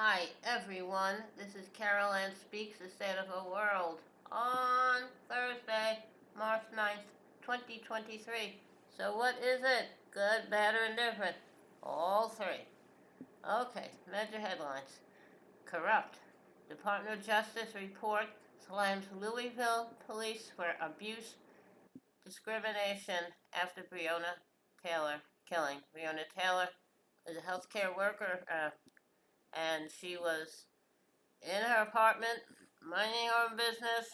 Hi everyone, this is Carol Ann Speaks the State of the World on Thursday, March 9th, 2023. So what is it? Good, bad, or indifferent? All three. Okay, major headlines. Corrupt. Department of Justice report slams Louisville police for abuse, discrimination after Breonna Taylor killing. Breonna Taylor is a healthcare worker, and she was in her apartment, minding her own business,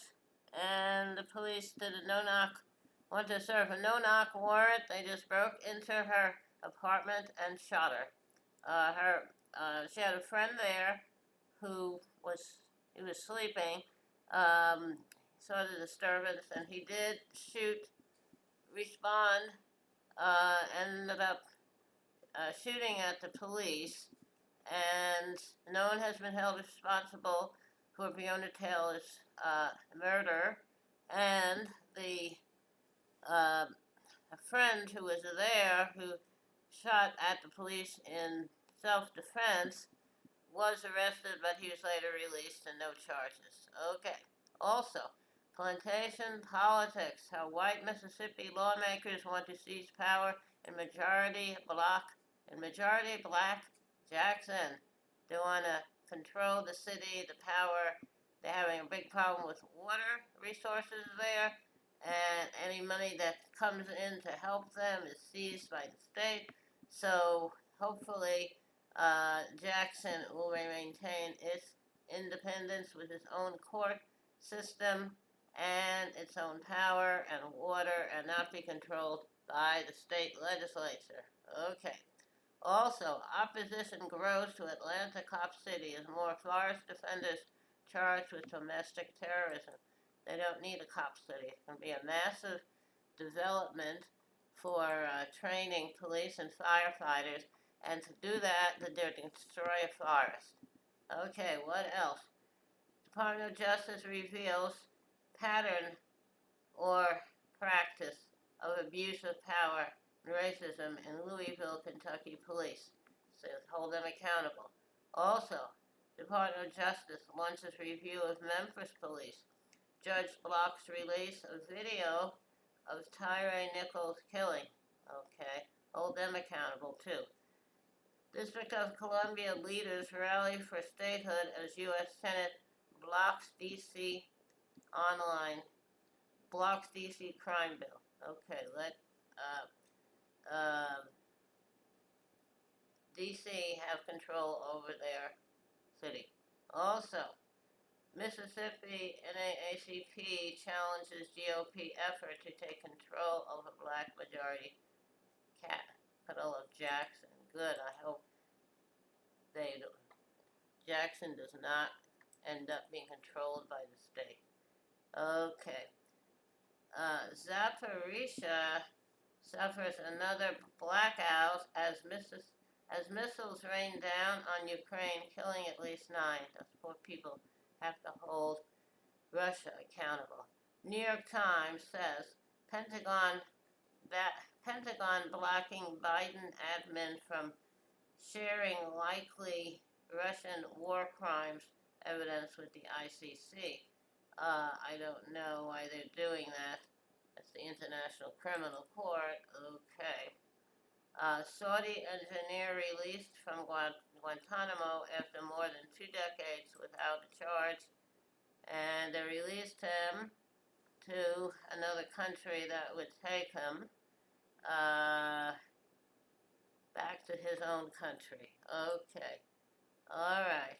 and the police did a no-knock, wanted to serve a no-knock warrant. They just broke into her apartment and shot her. She had a friend there who he was sleeping, saw the disturbance, and he did respond, ended up shooting at the police, and no one has been held responsible for Breonna Taylor's murder. And the uh, a friend who was there who shot at the police in self-defense was arrested, but he was later released and no charges. Okay. Also, plantation politics, how white Mississippi lawmakers want to seize power in majority black Jackson. They want to control the city, the power. They're having a big problem with water resources there, and any money that comes in to help them is seized by the state. So hopefully, Jackson will maintain its independence with its own court system and its own power and water and not be controlled by the state legislature. Okay. Also, opposition grows to Atlanta Cop City as more forest defenders charged with domestic terrorism. They don't need a cop city. It can be a massive development for training police and firefighters, and to do that, they're to destroy a forest. Okay, what else? Department of Justice reveals pattern or practice of abuse of power and racism in Louisville, Kentucky police. Says hold them accountable. Also, Department of Justice launches review of Memphis police. Judge blocks release of video of Tyre Nichols killing. Okay, hold them accountable too. District of Columbia leaders rally for statehood as U.S. Senate blocks D.C. online blocks DC crime bill. Okay, let uh, DC have control over their city. Also, Mississippi NAACP challenges GOP effort to take control over black majority capital of Jackson. Good. I hope they Jackson does not end up being controlled by the state. Okay. Zaporizhia suffers another blackout as missiles rain down on Ukraine, killing at least 9. Those poor people have to hold Russia accountable. New York Times says Pentagon Pentagon blocking Biden admin from sharing likely Russian war crimes evidence with the ICC. I don't know why they're doing that. That's the International Criminal Court. Okay. Saudi engineer released from Guantanamo after more than 2 decades without a charge, and they released him to another country that would take him back to his own country. Okay. All right.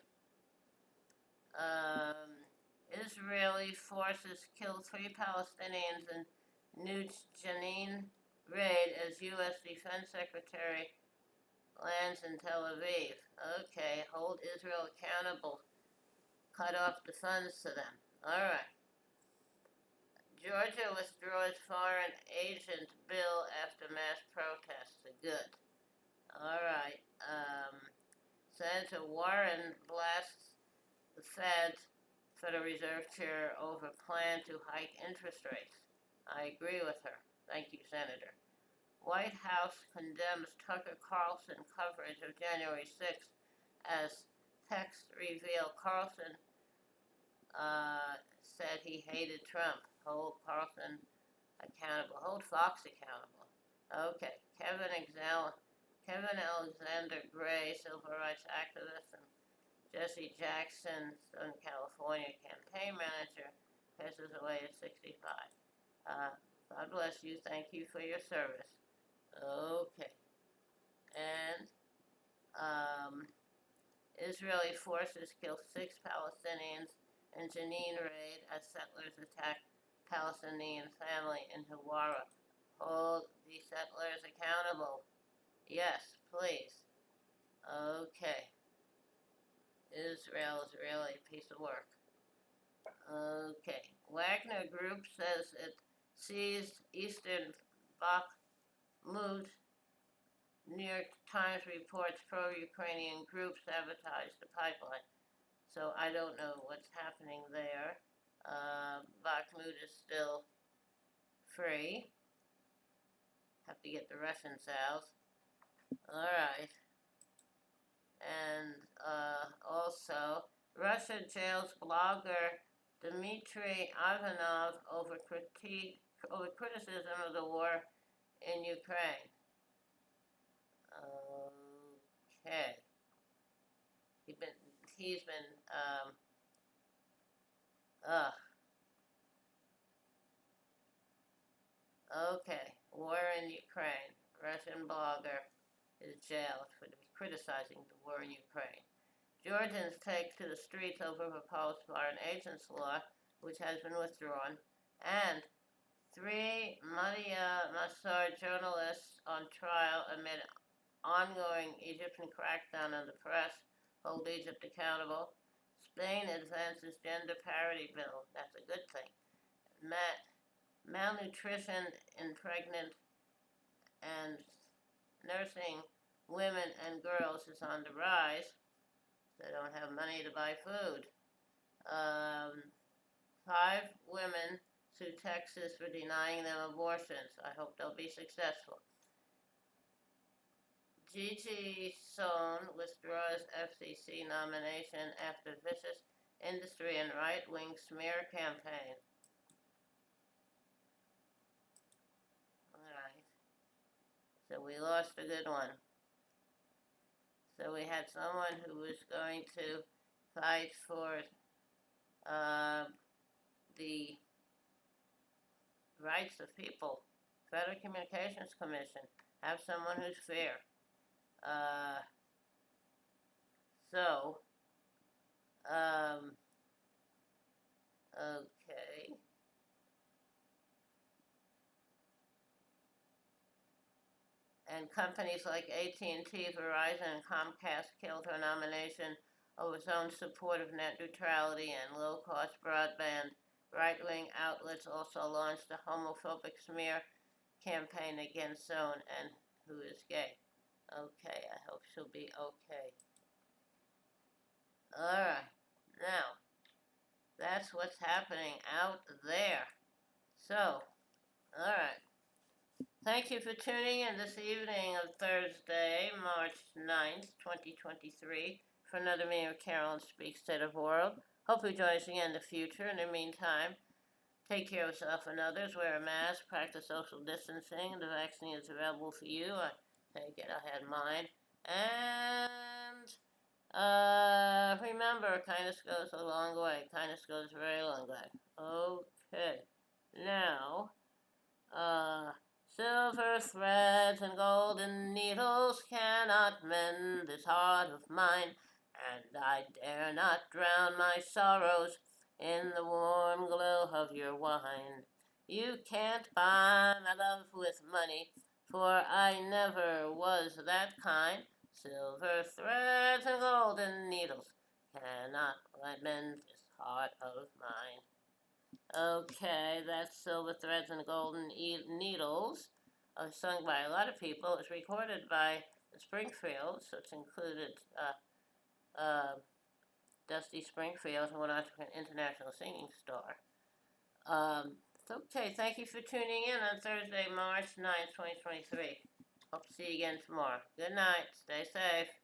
Um, Israeli forces kill 3 Palestinians in New Jenin raid as U.S. Defense Secretary lands in Tel Aviv. Okay, hold Israel accountable. Cut off the funds to them. All right. Georgia withdraws foreign agent bill after mass protests. Good. All right. Senator Warren blasts the Federal Reserve Chair over plan to hike interest rates. I agree with her. Thank you, Senator. White House condemns Tucker Carlson coverage of January 6th as text reveal Carlson said he hated Trump. Hold Carlson accountable. Hold Fox accountable. Okay, Kevin Alexander Gray, civil rights activist, and Jesse Jackson, Southern California campaign manager, passes away at 65. God bless you. Thank you for your service. Okay. And Israeli forces kill 6 Palestinians in Jenin raid as settlers attack Palestinian family in Hawara. Hold the settlers accountable. Yes, please. Okay. Israel's really a piece of work. Okay. Wagner Group says it seized eastern Bakhmut. New York Times reports pro-Ukrainian groups sabotaged the pipeline. So I don't know what's happening there. Bakhmut is still free. Have to get the Russians out. All right. And also, Russia jails blogger Dmitry Ivanov over criticism of the war in Ukraine. Okay. He's been okay. War in Ukraine. Russian blogger is jailed for criticizing the war in Ukraine. Georgians take to the streets over proposed foreign agents law, which has been withdrawn, and 3 Madia Massar journalists on trial amid ongoing Egyptian crackdown on the press. Hold Egypt accountable. Spain advances gender parity bill. That's a good thing. Malnutrition in pregnant and nursing women and girls is on the rise. They don't have money to buy food. 5 women sue Texas for denying them abortions. I hope they'll be successful. Gigi Sohn withdraws FCC nomination after vicious industry and right-wing smear campaign. All right. So we lost a good one. So we had someone who was going to fight for the rights of people. Federal Communications Commission. Have someone who's fair. Okay. And companies like AT&T, Verizon, and Comcast killed her nomination over its own support of net neutrality and low-cost broadband. Right-wing outlets also launched a homophobic smear campaign against Sohn, and who is gay. Okay, I hope she'll be okay. All right, now, that's what's happening out there. So, all right. Thank you for tuning in this evening of Thursday, March 9th, 2023, for another meeting of Carolyn Speaks State of World. Hope you join us again in the future. In the meantime, take care of yourself and others, wear a mask, practice social distancing. The vaccine is available for you. I take it, I had mine. And remember, kindness goes a long way. Kindness goes a very long way. Okay. Now, silver threads and golden needles cannot mend this heart of mine, and I dare not drown my sorrows in the warm glow of your wine. You can't buy my love with money, for I never was that kind. Silver threads and golden needles cannot mend this heart of mine. Okay, that's Silver Threads and Golden Needles, sung by a lot of people. It was recorded by the Springfields, so it's included Dusty Springfield, who went on to an international singing star. Okay, thank you for tuning in on Thursday, March 9th, 2023. Hope to see you again tomorrow. Good night. Stay safe.